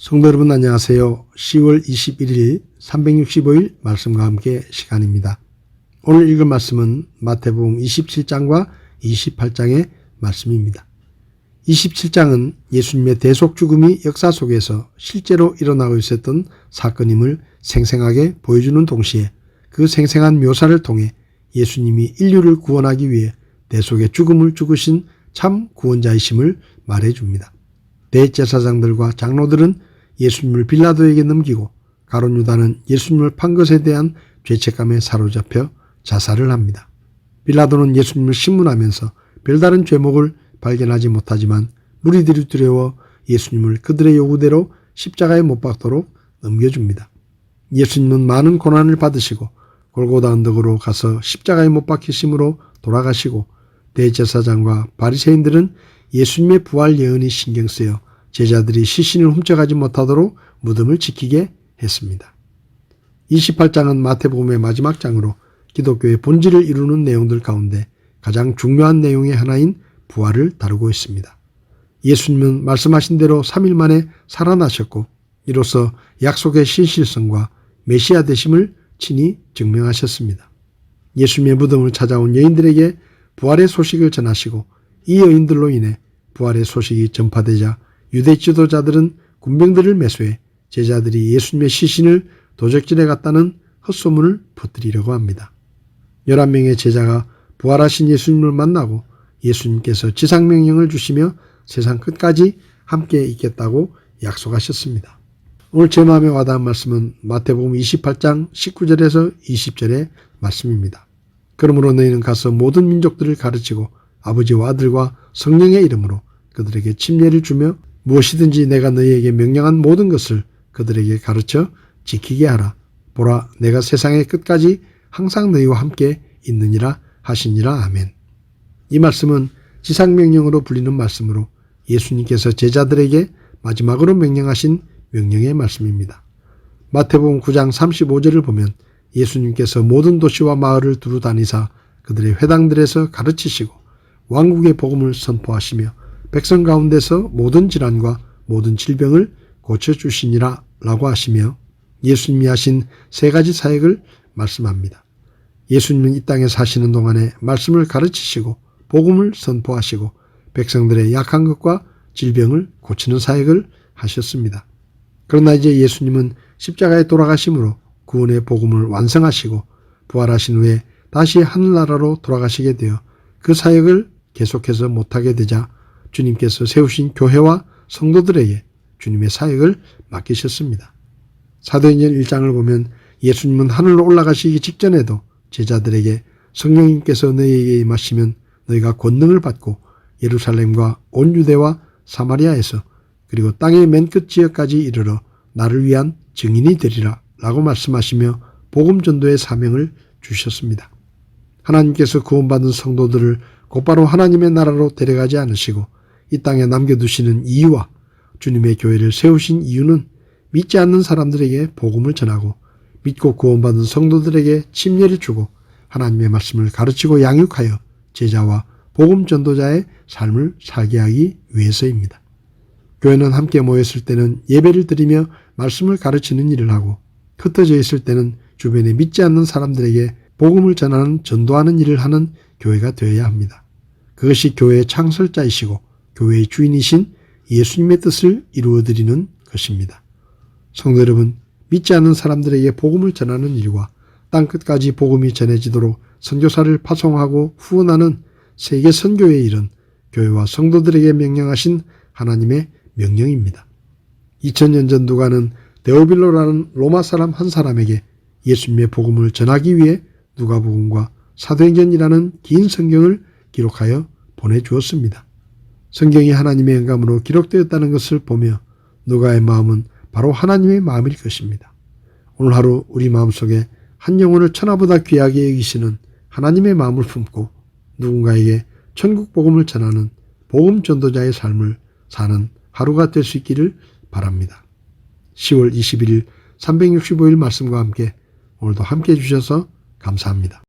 성도 여러분 안녕하세요. 10월 21일 365일 말씀과 함께 시간입니다. 오늘 읽을 말씀은 마태복음 27장과 28장의 말씀입니다. 27장은 예수님의 대속 죽음이 역사 속에서 실제로 일어나고 있었던 사건임을 생생하게 보여주는 동시에 그 생생한 묘사를 통해 예수님이 인류를 구원하기 위해 대속의 죽음을 죽으신 참 구원자이심을 말해줍니다. 대제사장들과 장로들은 예수님을 빌라도에게 넘기고 가룟 유다는 예수님을 판 것에 대한 죄책감에 사로잡혀 자살을 합니다. 빌라도는 예수님을 신문하면서 별다른 죄목을 발견하지 못하지만 무리들이 두려워 예수님을 그들의 요구대로 십자가에 못 박도록 넘겨줍니다. 예수님은 많은 고난을 받으시고 골고다 언덕으로 가서 십자가에 못 박히심으로 돌아가시고 대제사장과 바리새인들은 예수님의 부활 예언이 신경 쓰여 제자들이 시신을 훔쳐가지 못하도록 무덤을 지키게 했습니다. 28장은 마태복음의 마지막 장으로 기독교의 본질을 이루는 내용들 가운데 가장 중요한 내용의 하나인 부활을 다루고 있습니다. 예수님은 말씀하신 대로 3일 만에 살아나셨고 이로써 약속의 신실성과 메시아 되심을 친히 증명하셨습니다. 예수님의 무덤을 찾아온 여인들에게 부활의 소식을 전하시고 이 여인들로 인해 부활의 소식이 전파되자 유대 지도자들은 군병들을 매수해 제자들이 예수님의 시신을 도적질해 갔다는 헛소문을 퍼뜨리려고 합니다. 11명의 제자가 부활하신 예수님을 만나고 예수님께서 지상명령을 주시며 세상 끝까지 함께 있겠다고 약속하셨습니다. 오늘 제 마음에 와닿은 말씀은 마태복음 28장 19절에서 20절의 말씀입니다. 그러므로 너희는 가서 모든 민족들을 가르치고 아버지와 아들과 성령의 이름으로 그들에게 침례를 주며 무엇이든지 내가 너희에게 명령한 모든 것을 그들에게 가르쳐 지키게 하라. 보라, 내가 세상의 끝까지 항상 너희와 함께 있느니라 하시니라. 아멘. 이 말씀은 지상명령으로 불리는 말씀으로 예수님께서 제자들에게 마지막으로 명령하신 명령의 말씀입니다. 마태복음 9장 35절을 보면 예수님께서 모든 도시와 마을을 두루 다니사 그들의 회당들에서 가르치시고 왕국의 복음을 선포하시며 백성 가운데서 모든 질환과 모든 질병을 고쳐주시니라 라고 하시며 예수님이 하신 세 가지 사역을 말씀합니다. 예수님은 이 땅에 사시는 동안에 말씀을 가르치시고 복음을 선포하시고 백성들의 약한 것과 질병을 고치는 사역을 하셨습니다. 그러나 이제 예수님은 십자가에 돌아가심으로 구원의 복음을 완성하시고 부활하신 후에 다시 하늘나라로 돌아가시게 되어 그 사역을 계속해서 못하게 되자 주님께서 세우신 교회와 성도들에게 주님의 사역을 맡기셨습니다. 사도행전 1장을 보면 예수님은 하늘로 올라가시기 직전에도 제자들에게 성령님께서 너희에게 임하시면 너희가 권능을 받고 예루살렘과 온 유대와 사마리아에서 그리고 땅의 맨 끝 지역까지 이르러 나를 위한 증인이 되리라 라고 말씀하시며 복음 전도의 사명을 주셨습니다. 하나님께서 구원받은 성도들을 곧바로 하나님의 나라로 데려가지 않으시고 이 땅에 남겨두시는 이유와 주님의 교회를 세우신 이유는 믿지 않는 사람들에게 복음을 전하고 믿고 구원받은 성도들에게 침례를 주고 하나님의 말씀을 가르치고 양육하여 제자와 복음 전도자의 삶을 살게 하기 위해서입니다. 교회는 함께 모였을 때는 예배를 드리며 말씀을 가르치는 일을 하고 흩어져 있을 때는 주변에 믿지 않는 사람들에게 복음을 전하는 전도하는 일을 하는 교회가 되어야 합니다. 그것이 교회의 창설자이시고 교회의 주인이신 예수님의 뜻을 이루어드리는 것입니다. 성도 여러분, 믿지 않는 사람들에게 복음을 전하는 일과 땅끝까지 복음이 전해지도록 선교사를 파송하고 후원하는 세계 선교의 일은 교회와 성도들에게 명령하신 하나님의 명령입니다. 2000년 전 누가는 데오빌로라는 로마 사람 한 사람에게 예수님의 복음을 전하기 위해 누가복음과 사도행전이라는 긴 성경을 기록하여 보내주었습니다. 성경이 하나님의 영감으로 기록되었다는 것을 보며 누가의 마음은 바로 하나님의 마음일 것입니다. 오늘 하루 우리 마음속에 한 영혼을 천하보다 귀하게 여기시는 하나님의 마음을 품고 누군가에게 천국 복음을 전하는 복음 전도자의 삶을 사는 하루가 될 수 있기를 바랍니다. 10월 21일 365일 말씀과 함께 오늘도 함께 해주셔서 감사합니다.